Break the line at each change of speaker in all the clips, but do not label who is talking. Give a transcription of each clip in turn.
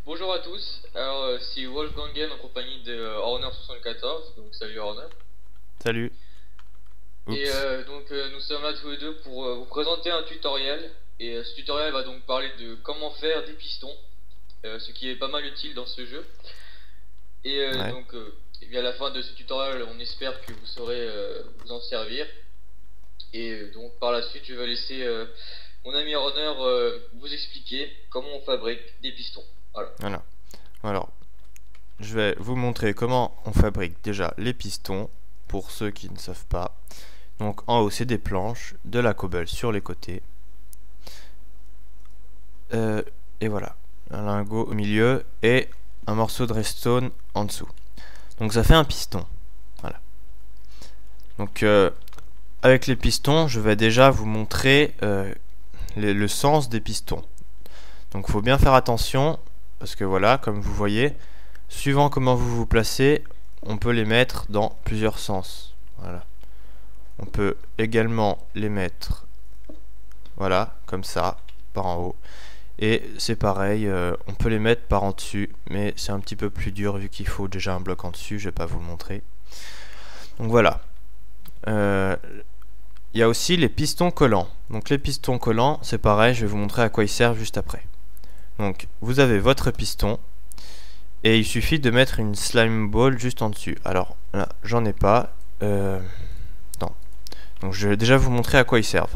Bonjour à tous, alors c'est Wolfgangen en compagnie de Horner74, donc salut Horner.
Salut.
Et
Oups.
nous sommes là tous les deux pour vous présenter un tutoriel. Et ce tutoriel va donc parler de comment faire des pistons, ce qui est pas mal utile dans ce jeu. Et
Ouais.
et bien à la fin de ce tutoriel, on espère que vous saurez vous en servir. Et donc par la suite, je vais laisser mon ami Horner vous expliquer comment on fabrique des pistons. Voilà.
Voilà. Alors, je vais vous montrer comment on fabrique déjà les pistons, pour ceux qui ne savent pas. Donc en haut, c'est des planches, de la cobble sur les côtés. Et voilà. Un lingot au milieu et un morceau de redstone en dessous. Donc ça fait un piston. Voilà. Donc avec les pistons, je vais déjà vous montrer le sens des pistons. Donc il faut bien faire attention, parce que voilà, comme vous voyez, suivant comment vous vous placez, on peut les mettre dans plusieurs sens. Voilà. On peut également les mettre, voilà, comme ça, par en haut. Et c'est pareil, on peut les mettre par en dessus, mais c'est un petit peu plus dur vu qu'il faut déjà un bloc en dessus, je vais pas vous le montrer. Donc voilà. Il y a aussi les pistons collants. Donc les pistons collants, c'est pareil, je vais vous montrer à quoi ils servent juste après. Donc vous avez votre piston et il suffit de mettre une slime ball juste en dessus. Alors là, j'en ai pas. Non. Donc je vais déjà vous montrer à quoi ils servent.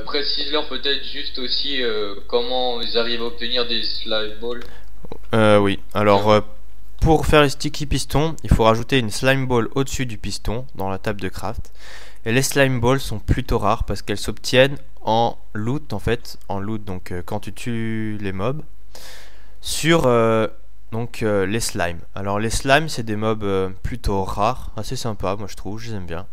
Précise-leur peut-être juste aussi comment ils arrivent à obtenir des slime balls.
Oui. Alors pour faire les sticky pistons, il faut rajouter une slime ball au-dessus du piston dans la table de craft. Et les slime balls sont plutôt rares parce qu'elles s'obtiennent en loot donc quand tu tues les mobs sur les slimes. Alors les slimes, c'est des mobs plutôt rares, assez sympas, moi je trouve, je les aime bien,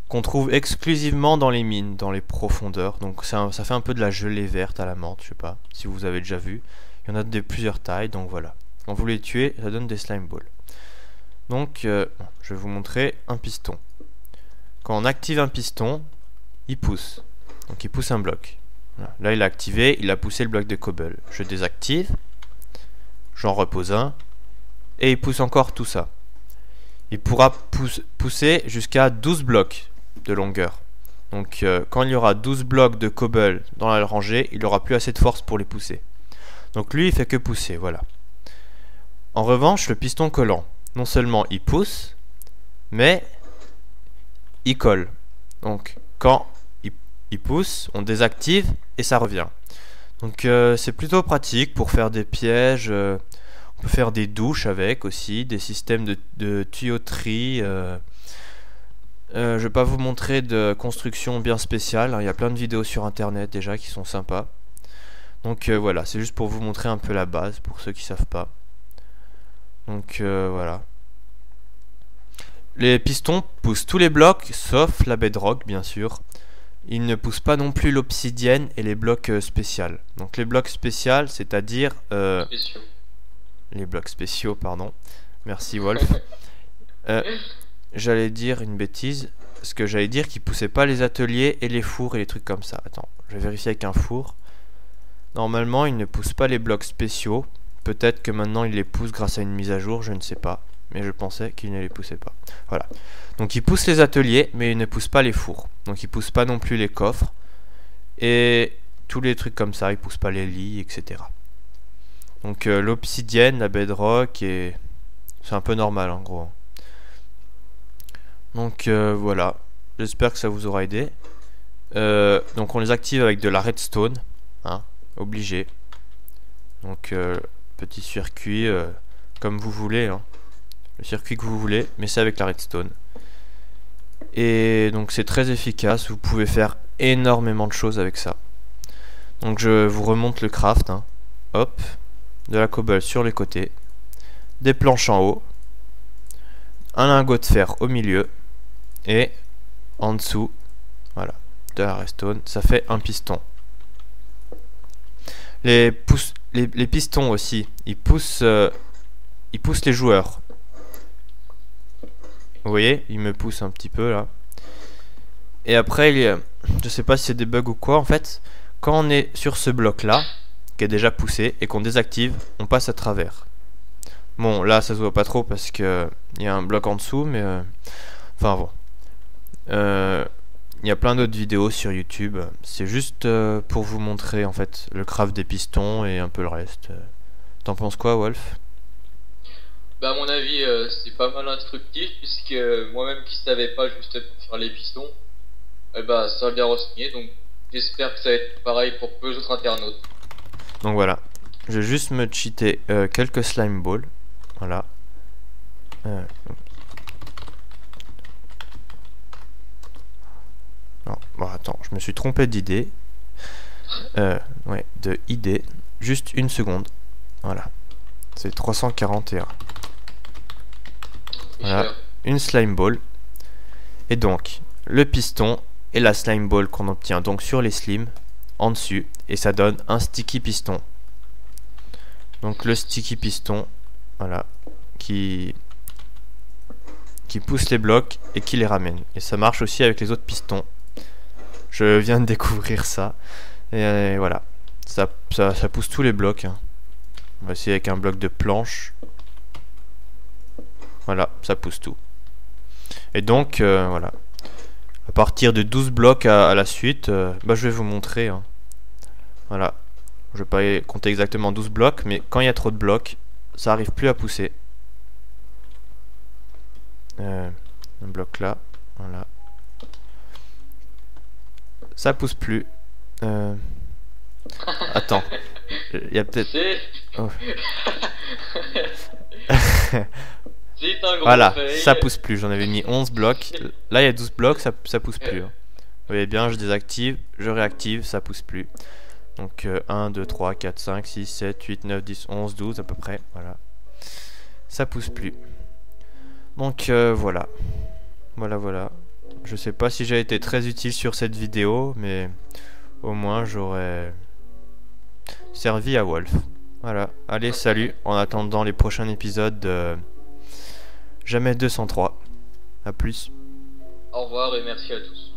qu'on trouve exclusivement dans les mines, dans les profondeurs. Donc ça fait un peu de la gelée verte à la menthe, je sais pas si vous avez déjà vu. Il y en a de plusieurs tailles, donc voilà. Quand vous les tuez, ça donne des slime balls. Donc je vais vous montrer un piston. Quand on active un piston, il pousse. Donc il pousse un bloc. Voilà. Là il a activé, il a poussé le bloc de cobble. Je désactive, j'en repose un, et il pousse encore tout ça. Il pourra pousser jusqu'à 12 blocs de longueur. Donc quand il y aura 12 blocs de cobble dans la rangée, il n'aura plus assez de force pour les pousser. Donc lui il fait que pousser, voilà. En revanche, le piston collant, non seulement il pousse, mais il colle. Donc quand il pousse, on désactive et ça revient. Donc c'est plutôt pratique pour faire des pièges. On peut faire des douches avec aussi, des systèmes de tuyauterie. Je vais pas vous montrer de construction bien spéciale, hein. Il y a plein de vidéos sur internet déjà qui sont sympas. Donc voilà, c'est juste pour vous montrer un peu la base pour ceux qui savent pas. Donc voilà. Les pistons poussent tous les blocs, sauf la bedrock, bien sûr. Ils ne poussent pas non plus l'obsidienne et les blocs spéciaux. Donc les blocs spéciaux, c'est-à-dire... les blocs spéciaux, pardon. Merci Wolf. J'allais dire une bêtise. Parce que j'allais dire qu'ils poussaient pas les ateliers et les fours et les trucs comme ça. Attends, je vais vérifier avec un four. Normalement, ils ne poussent pas les blocs spéciaux. Peut-être que maintenant ils les poussent grâce à une mise à jour, je ne sais pas. Mais je pensais qu'il ne les poussait pas. Voilà. Donc ils poussent les ateliers, mais ils ne poussent pas les fours. Donc ils poussent pas non plus les coffres. Et tous les trucs comme ça, ils poussent pas les lits, etc. Donc l'obsidienne, la bedrock, et c'est un peu normal en gros. Donc voilà. J'espère que ça vous aura aidé. Donc on les active avec de la redstone. Hein, obligé. Donc petit circuit comme vous voulez. Hein. Le circuit que vous voulez, mais c'est avec la redstone. Et donc c'est très efficace, vous pouvez faire énormément de choses avec ça. Donc je vous remonte le craft, hein. Hop, de la cobble sur les côtés, des planches en haut, un lingot de fer au milieu, et en dessous, voilà, de la redstone, ça fait un piston. Les pistons aussi, ils poussent les joueurs. Vous voyez, il me pousse un petit peu là. Et après, je sais pas si c'est des bugs ou quoi. En fait, quand on est sur ce bloc là, qui est déjà poussé et qu'on désactive, on passe à travers. Bon, là ça se voit pas trop parce que il y a un bloc en dessous, mais enfin bon. Il y a plein d'autres vidéos sur YouTube. C'est juste pour vous montrer en fait le craft des pistons et un peu le reste. T'en penses quoi, Wolf?
Bah à mon avis c'est pas mal instructif puisque moi-même qui savais pas justement faire les pistons, bah ça a bien renseigné, donc j'espère que ça va être pareil pour peu d'autres internautes.
Donc voilà, je vais juste me cheater quelques slime balls. Voilà. Non, bon attends, je me suis trompé d'idée. Ouais, de idée. Juste une seconde. Voilà. C'est 341. Voilà, une slime ball. Et donc, le piston et la slime ball qu'on obtient donc sur les slims en dessus. Et ça donne un sticky piston. Donc le sticky piston, voilà, qui pousse les blocs et qui les ramène. Et ça marche aussi avec les autres pistons. Je viens de découvrir ça. Et voilà, ça pousse tous les blocs. Hein. On va essayer avec un bloc de planche. Voilà, ça pousse tout. Et donc, voilà. À partir de 12 blocs à la suite, bah, je vais vous montrer. Hein. Voilà. Je vais pas compter exactement 12 blocs, mais quand il y a trop de blocs, ça arrive plus à pousser. Un bloc là, voilà. Ça pousse plus. Attends. Il y a peut-être... Oh. Voilà, ça pousse plus. J'en avais mis 11 blocs. Là, il y a 12 blocs, ça pousse plus. Hein. Vous voyez bien, je désactive, je réactive, ça pousse plus. Donc 1, 2, 3, 4, 5, 6, 7, 8, 9, 10, 11, 12 à peu près. Voilà. Ça pousse plus. Donc voilà. Voilà. Je sais pas si j'ai été très utile sur cette vidéo, mais au moins j'aurais servi à Wolf. Voilà. Allez, salut. En attendant les prochains épisodes de Jamais 203. A plus.
Au revoir et merci à tous.